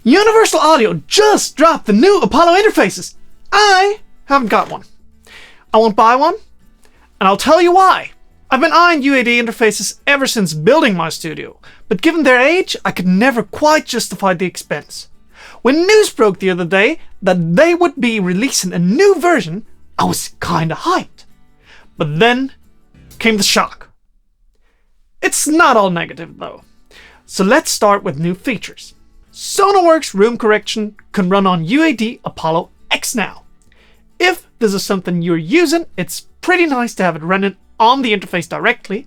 Universal Audio just dropped the new Apollo interfaces. I haven't got one. I won't buy one, and I'll tell you why. I've been eyeing UAD interfaces ever since building my studio, but given their age, I could never quite justify the expense. When news broke the other day that they would be releasing a new version, I was kinda hyped. But then came the shock. It's not all negative though. So let's start with new features. Sonarworks room correction can run on UAD Apollo X now. If this is something you're using, it's pretty nice to have it running on the interface directly,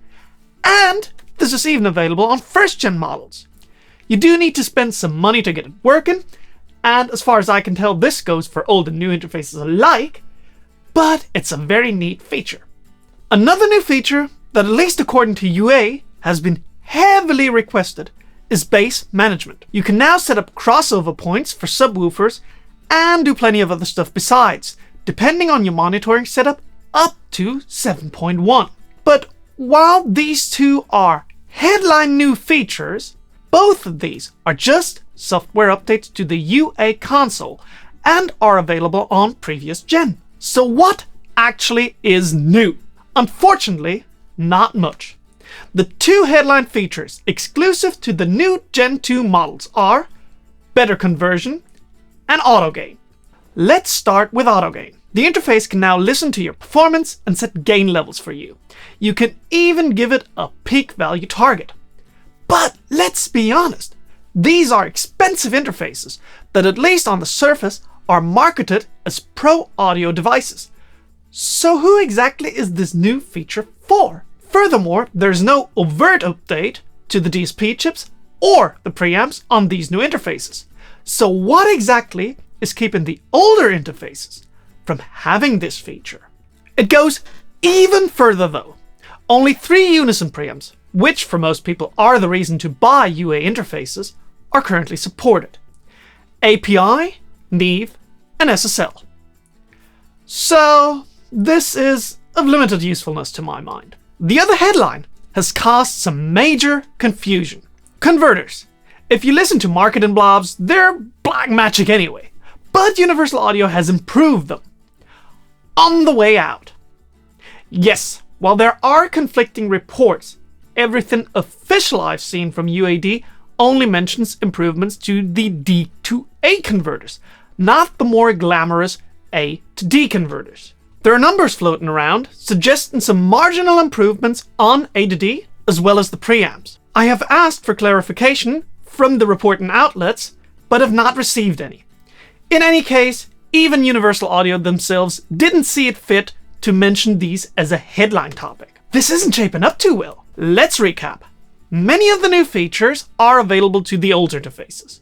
and this is even available on first-gen models. You do need to spend some money to get it working, and as far as I can tell, this goes for old and new interfaces alike, but it's a very neat feature. Another new feature that, at least according to UA, has been heavily requested is bass management. You can now set up crossover points for subwoofers and do plenty of other stuff besides, depending on your monitoring setup, up to 7.1. But while these two are headline new features, both of these are just software updates to the UA console and are available on previous gen. So what actually is new? Unfortunately, not much. The two headline features exclusive to the new Gen 2 models are better conversion and auto gain. Let's start with auto gain. The interface can now listen to your performance and set gain levels for you. You can even give it a peak value target. But let's be honest, these are expensive interfaces that, at least on the surface, are marketed as pro audio devices. So who exactly is this new feature for? Furthermore, there's no overt update to the DSP chips or the preamps on these new interfaces. So what exactly is keeping the older interfaces from having this feature? It goes even further though. Only 3 Unison preamps, which for most people are the reason to buy UA interfaces, are currently supported. API, Neve, and SSL. So this is of limited usefulness to my mind. The other headline has caused some major confusion. Converters. If you listen to marketing blobs, they're black magic anyway, but Universal Audio has improved them. On the way out. Yes, while there are conflicting reports, everything official I've seen from UAD only mentions improvements to the D to A converters, not the more glamorous A to D converters. There are numbers floating around suggesting some marginal improvements on A to D as well as the preamps. I have asked for clarification from the reporting outlets, but have not received any. In any case, even Universal Audio themselves didn't see it fit to mention these as a headline topic. This isn't shaping up too well. Let's recap. Many of the new features are available to the old interfaces.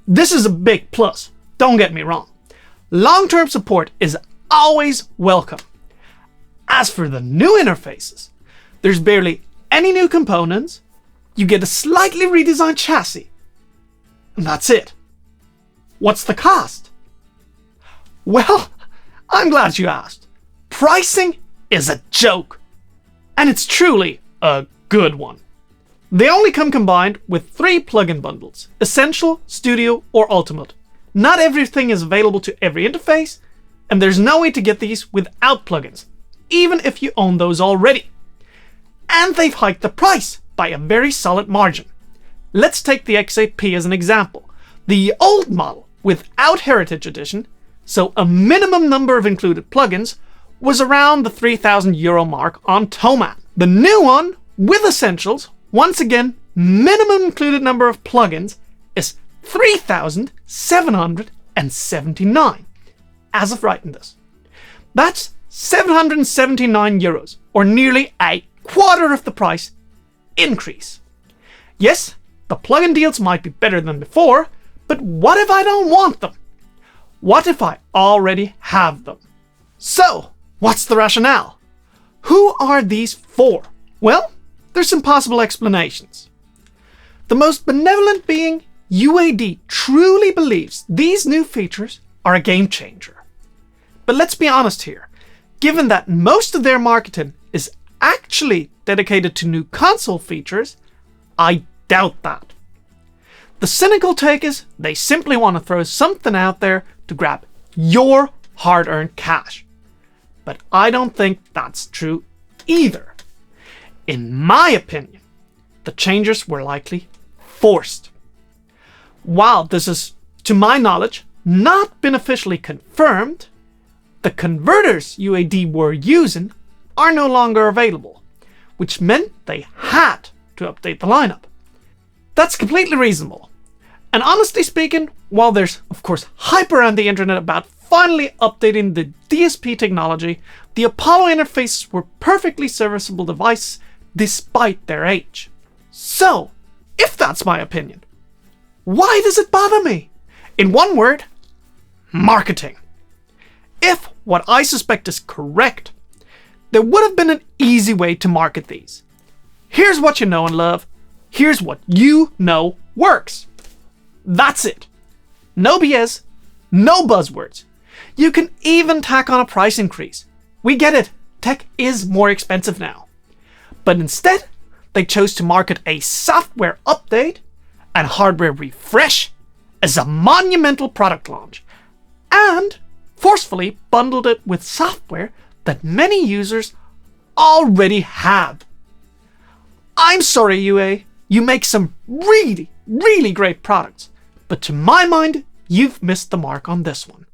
This is a big plus, don't get me wrong. Long-term support is always welcome. As for the new interfaces, there's barely any new components, you get a slightly redesigned chassis, and that's it. What's the cost? Well, I'm glad you asked. Pricing is a joke, and it's truly a good one. They only come combined with 3 plugin bundles: Essential, Studio, or Ultimate. Not everything is available to every interface, and there's no way to get these without plugins, even if you own those already. And they've hiked the price by a very solid margin. Let's take the XAP as an example. The old model without Heritage Edition, so a minimum number of included plugins, was around the €3,000 mark on Thomann. The new one with Essentials, once again minimum included number of plugins, is €3,779 as of writing this. That's €779, or nearly a quarter of the price increase. Yes, the plugin deals might be better than before, but what if I don't want them? What if I already have them? So, what's the rationale? Who are these for? Well, there's some possible explanations. The most benevolent being, UAD truly believes these new features are a game changer. But let's be honest here, given that most of their marketing is actually dedicated to new console features, I doubt that. The cynical take is they simply want to throw something out there to grab your hard-earned cash. But I don't think that's true either. In my opinion, the changes were likely forced. While this is, to my knowledge, not been officially confirmed, the converters UAD were using are no longer available, which meant they had to update the lineup. That's completely reasonable. And honestly speaking, while there's of course hype around the internet about finally updating the DSP technology, the Apollo interfaces were perfectly serviceable devices despite their age. So, if that's my opinion, why does it bother me? In one word, marketing. If what I suspect is correct, there would have been an easy way to market these. Here's what you know and love. Here's what you know works. That's it. No BS, no buzzwords. You can even tack on a price increase. We get it. Tech is more expensive now. But instead, they chose to market a software update and hardware refresh as a monumental product launch, and forcefully bundled it with software that many users already have. I'm sorry, UA, you make some really great products, but to my mind, you've missed the mark on this one.